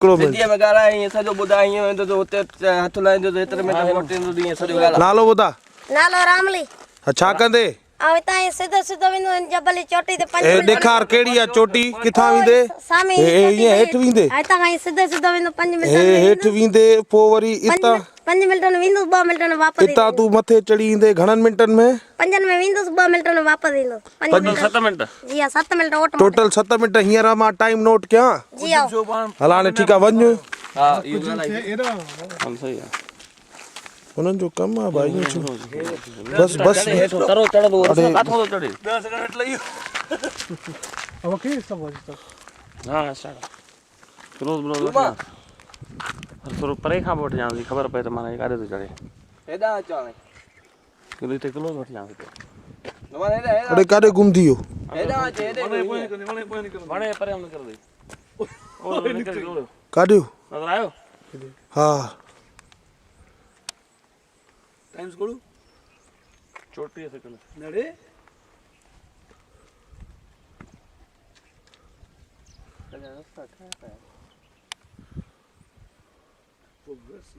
सिद्धीअ में ॻाल्हाए ईअं सॼो ॿुधाए ईअं वेंदो त हुते हथ लाहींदो त एतिरे में मोटींदो ईअं सॼो ॻाल्हाए। नालो ॿुधा? नालो रामली। छा कंदे? ऐं हितां सिधो सिधो वेंदो जबल जी चोटी ते 5 मिंट। ॾेखार कहिड़ी आहे चोटी, किथां वेंदे? सामी ईअं हेठि वेंदे? हितां खां सिधो सिधो वेंदो 5 मिंट में। हेठि वेंदे पोइ वरी हितां 5 मिंट में वेंदो 2 मिंट में वापस ईंदो। हितां तूं मथे चढ़ी ईंदे घणनि मिंटनि में? 5 में वेंदो 2 मिंट में वापस ईंदो। 7 मिंट। जी हां 7 मिंट ऑटो। Total 7 minute. हींअर मां टाइम नोट कयां? जी हां। हल हाणे ठीकु आहे वञ। हां इहो ॻाल्हाए हम सही आहे। उन्हनि जो कमु आहे भाई। बस हेठो तरो चढ़ंदो काथो चढ़े 10 सेकंड लई अब के सब हो तो हां स्टार्ट रोज थोरो परे खां वठी जां ख़बर पए त माने काॾे थो चढ़े। हेॾा अचां किलो ते किलो वठी जां न माने हेॾा अरे काॾे गुम थी वियो? हेॾा अचे हेॾे वणे परे न कर दे ओ निकल गयो काॾियो? नज़र आयो? हा टाइम्स कोड़ू 34 सेकंड नड़े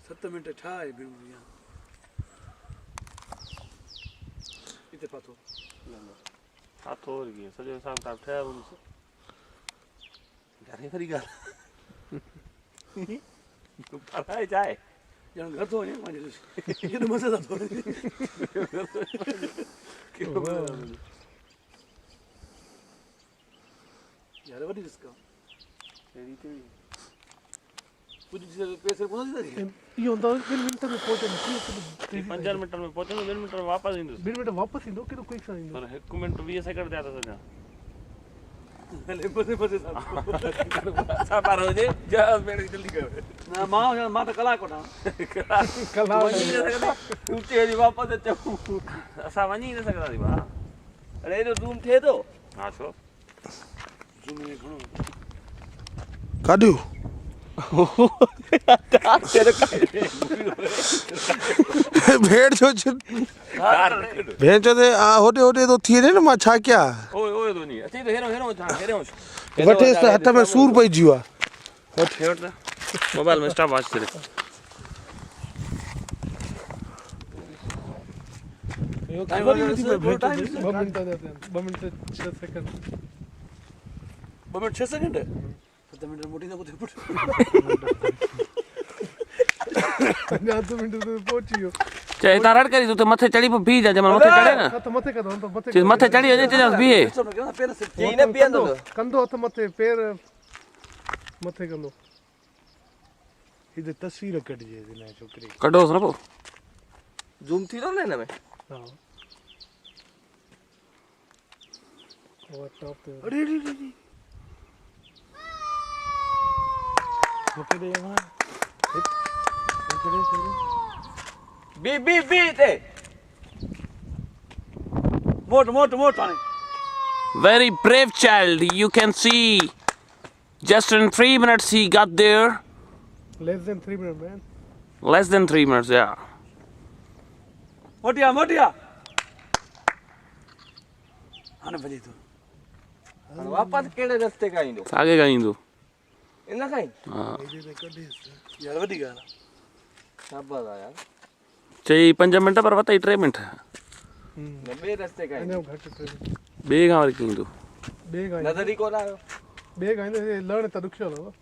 7 मिनट ठाए बिया इते पातो हाथो और गया सजो हिसाब किताब ठहिया हुन घरे खरी ॻाल्हि तूं पढ़ाए जाए ॼण घर थो वञे मुंहिंजे ये तो मज़े था थो यार वडी रिस्क तेरी ते कुछ पैसे पहुंच जाती ये होता है 2 मिनट में पहुंचे 5 मिनट में पहुंचो 2 मिनट में वापस ईंदो 2 मिनट वापस ईंदो केॾो क्विक सां ईंदो पर 1 मिनट 20 सेकंड थिया त सॼा ले बसे असां पार हुजे जहाज में जल्दी कर ना मां त कलाक वठां कलाक उते जी वापस अचूं असां वञी न सघंदासीं भाउ। अरे एॾो ज़ूम थिए थो? हा छो ज़ूम में घणो काॾियो? भेड़ जो भेड़ जो ते होॾे होॾे तो थी वञे न मां छा कयां? ओए ओए तो नहीं अचे तो हेरो वठे हथ में सूर पइजी वियो आहे। वठ त मोबाइल में स्टॉप वॉच करे 2 minute 6 second 2 minute 6 second 7 minute मोटी ना कुछ पुट ना 2 मिनट में पहुंच गयो चे इता रड़ करी तो मथे चढ़ी पे भी जा जमा मथे चढ़े ना तो मथे का तो मथे मथे चढ़ी वने ते बीए पैर से चई न बीहंदो कंदो हथ मथे पैर मथे कंदो इधर तस्वीर कढजे ना छोकरी कढो न पो ज़ूम थी तो लेने में हां और टॉप पे अरे ओके दे वहां बी ते मोट आने very brave child you can see just in 3 minutes he got there less than 3 minutes man less than 3 minutes yeah मोटिया आने बजे तो वापस केड़े रास्ते का ईंदो आगे का ईंदो इन का हां यार वडी गाल शाबाश यार चई 5 मिनट पर वतई 3 मिनट बे रास्ते का ईंदो घट बे का वर कींदो बे का नजर ही कोन आयो बे का लण त दुखियो लो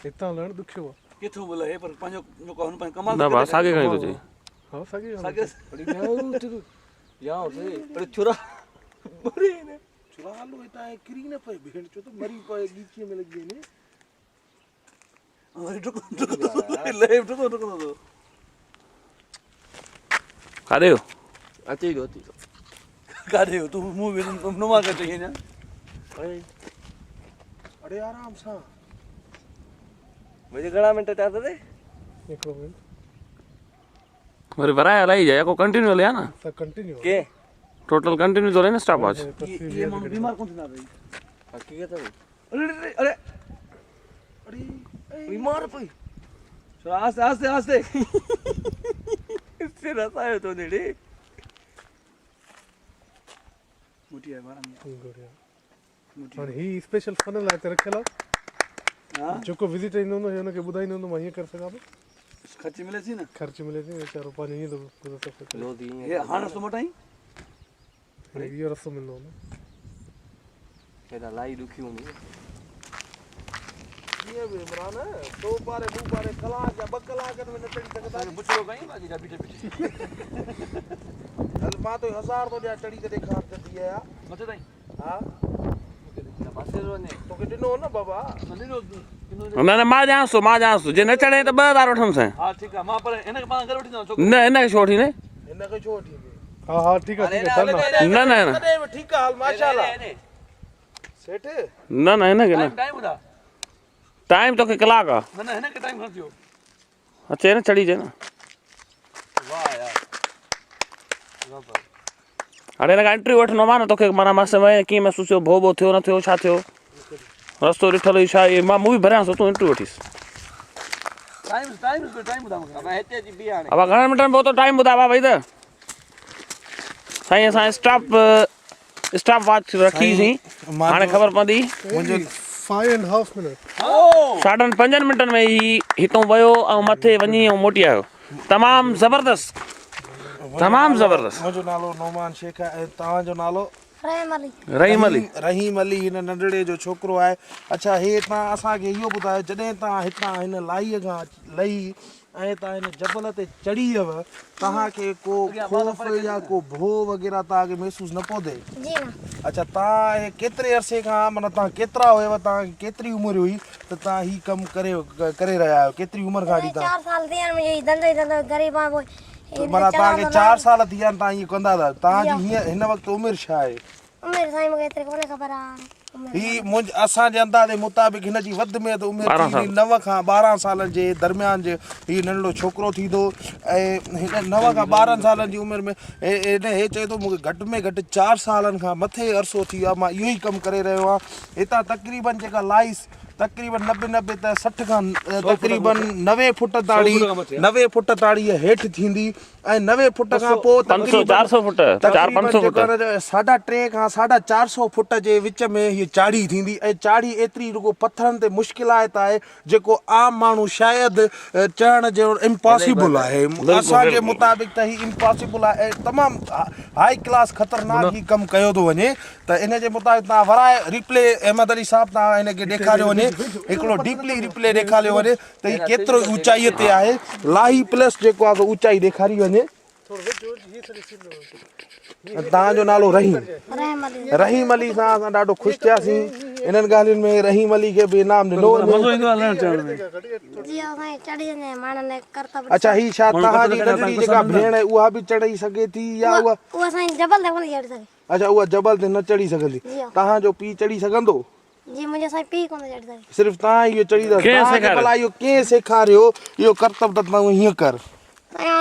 इतना लण दुखियो किथो बोला है पर पांजो जो कहन पाए कमाल ना बस आगे का ईंदो चई हां सागे बड़ी गाउ याओ से बड़े छुरा बड़ी ने छुरा लो इता क्री न पे भेड़ जो तो मरी पे गीची में लग गई ने अरे टुको ले टुको कादे हो अची दो कादे हो तू मुंह में नुमा कर चाहिए ना अरे आराम सा मुझे घणा मिनट चाहते थे 1 मिनट मेरे बराया लाई जाए को कंटिन्यू ले ना सब कंटिन्यू के टोटल कंटिन्यू तो लेना स्टॉप वॉच ये मम्मी बीमार कौन ना रही हकीकत है अरे बीमार पई आस्ते इससे रसायो तो नेड़े मोटी है मारा और ही स्पेशल फनल आते रखेला जेको विजिट ईंदो हूंदो हुनखे ॿुधाईंदो हूंदो मां हीअं करे सघां थो ख़र्च मिले थी न ख़र्च मिले थी वीचारो पंहिंजो ईअं थो हे हाणे रस्तो मटाई इहो रस्तो मिलंदो हूंदो हेॾा लाई ॾुखी हूंदी कीअं बि इमरान तो पारे मूं पारे कलाक या 2 कलाकनि में न चढ़ी सघंदा पुछड़ो कई बाक़ी जा बीठे बीठे हल मां तो 1000 तो ॾियां चढ़ी त ॾेखार जल्दी आया मथे ताईं हा पासे वञे तोखे ॾिनो हो न बाबा न न मां ॼाणसि थो जे न चढ़े त 2000 वठंदुसि हा ठीकु आहे मां पर हिनखे पाण करे वठींदो छोकिरो न हिनखे छो वठींदे हिनखे छो वठी हा हा ठीकु आहे न न ठीकु आहे हल माशाल्लाह सेठ न न हिनखे न टाइम ॿुधा टाइम तोखे कलाक आहे न न हिनखे टाइम खण थियो अचे न चढ़ीजे न वाह यार हाणे हिन खां एंट्री वठंदो मां न तोखे माना मां कीअं महसूसु थियो भो थियो न थियो छा थियो रस्तो ॾिठल हुई छा मां बि भरियांसि तूं एंट्री वठीसि टाइम ॿुधा मूंखे अब घणे मिंटनि में पहुतो टाइम ॿुधायो भई त साईं असां स्टॉप वॉच रखीसीं हाणे ख़बर पवंदी 5.5 मिनट 5.5 मिंटनि में ई हितां वियो ऐं मथे वञी ऐं मोटी आयो तमामु ज़बरदस्त मुंहिंजो नालो नौमान शेख आहे ऐं तव्हांजो नालो रहीम अली हिन नंढड़े जो छोकिरो आहे अच्छा हे तव्हां असांखे इहो ॿुधायो जॾहिं तव्हां हितां हिन लाईअ खां लही ऐं तव्हां हिन जबल ते चढ़ी हुयव तव्हांखे को ख़ौफ़ या को भो वग़ैरह तव्हांखे महसूसु न पियो थिए अच्छा तव्हां केतिरे अरसे खां माना तव्हां केतिरा हुयव तव्हांखे केतिरी उमिरि हुई त तव्हां हीउ कमु करे रहिया आहियो केतिरी उमिरि खां वठी तव्हां 4 साल थी विया मुंहिंजो धंधो ग़रीब आहे माना तव्हांखे 4 साल थी विया आहिनि तव्हां हीअं कंदा था तव्हांजी हीअं हिन वक़्तु उमिरि छा आहे उमिरि साईं मूंखे एतिरी कोन्हे ख़बर आहे ही असांजे अंदाज़े मुताबिक़ हिन जी वधि में वधि उमिरि थींदी 9 खां 12 सालनि जे दरमियान जे हीउ नंढड़ो छोकिरो थींदो ऐं हिन 9 खां 12 सालनि जी उमिरि में हे चए थो मूंखे घटि में घटि 4 सालनि खां मथे अरसो थी वियो आहे मां इहो ई कमु करे रहियो आहियां हितां तक़रीबन जेका लाइस तक़रीबन 90 त 60 खां तक़रीबन 90 फुट ताणी 90 फुट ताणी हेठि थींदी ऐं 90 फुट खां पोइ 400 फुट 400-500 फुट 3.5 खां 450 फुट जे विच में हीअ चाढ़ी थींदी ऐं चाढ़ी एतिरी रुगो पथरनि ते मुश्किलात आहे जेको आम माण्हू शायदि चढ़ण जो इम्पॉसिबल आहे असांजे मुताबिक़ त हीउ इम्पॉसिबल आहे ऐं तमामु हाई क्लास ख़तरनाक ही कमु कयो थो वञे त इन जे मुताबिक़ तव्हां वराए रिप्ले अहमद अली साहब तव्हां हिनखे ॾेखारियो वञे हिकिड़ो डीपली रिप्ले ॾेखारियो वञे त हीउ केतिरो ऊचाईअ ते आहे लाही प्लस जेको आहे ऊचाई ॾेखारी वञे तव्हांजो नालो रहीम अली सां असां ॾाढो ख़ुशि थियासीं इन्हनि ॻाल्हियुनि में रहीम अली खे बि इनाम ॾिनो अच्छा ही छा तव्हांजी नंढड़ी जेका भेण आहे उहा बि चढ़ी सघे थी या उहा अच्छा उहा जबल ते न चढ़ी सघंदी तव्हांजो पीउ चढ़ी सघंदो जी मुंहिंजो साईं पीउ कोन चढ़ी सघे सिर्फ़ु तव्हां इहो चढ़ी था भला इहो कंहिं सेखारियो इहो करतब त तूं हीअं कर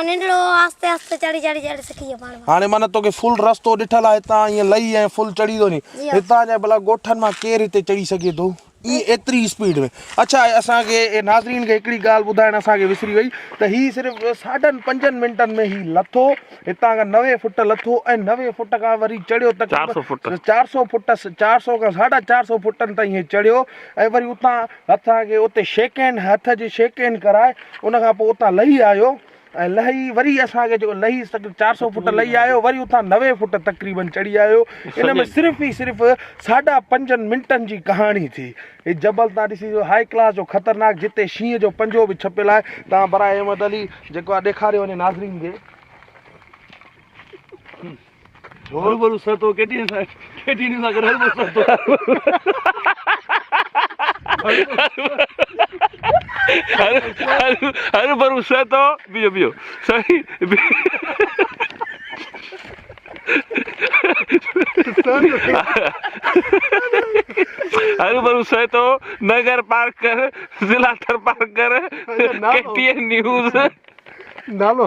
नंढड़ो आस्ते आस्ते चढ़ी सिखी पाण हाणे माना तोखे फुल रस्तो ॾिठल आहे हितां ईअं लही ऐं फुल चढ़ी थो नी हितां जा भला ॻोठनि मां केरु हिते चढ़ी सघे थो ईअं एतिरी स्पीड में अच्छा असांखे नाज़रीन खे हिकिड़ी ॻाल्हि ॿुधाइण असांखे विसरी वई त हीउ सिर्फ़ु 5.5 मिंटनि में ही लथो हितां खां 90 फुट लथो ऐं 90 फुट खां वरी चढ़ियो त 400 फुट 400 खां 450 फुटनि ताईं हे चढ़ियो ऐं वरी उतां असांखे उते हथ जी शेक हैंड कराए उन खां पोइ उतां लही आयो ऐं लही वरी असांखे जेको लही 400 फुट लही आयो वरी उतां 90 फुट तक़रीबन चढ़ी आयो इन में सिर्फ़ु ई सिर्फ़ु 5.5 मिंटनि जी कहाणी थी ही जबल तव्हां ॾिसी हाई क्लास जो ख़तरनाक जिते शींहं जो पंजो बि छपियल आहे तव्हां बराए अहमद अली जेको आहे ॾेखारियो वञे नाज़रीन खे हर भरू सतो बियो सही हर भरू सतो नगर पार कर जिला पार कर KTN न्यूज़ नालो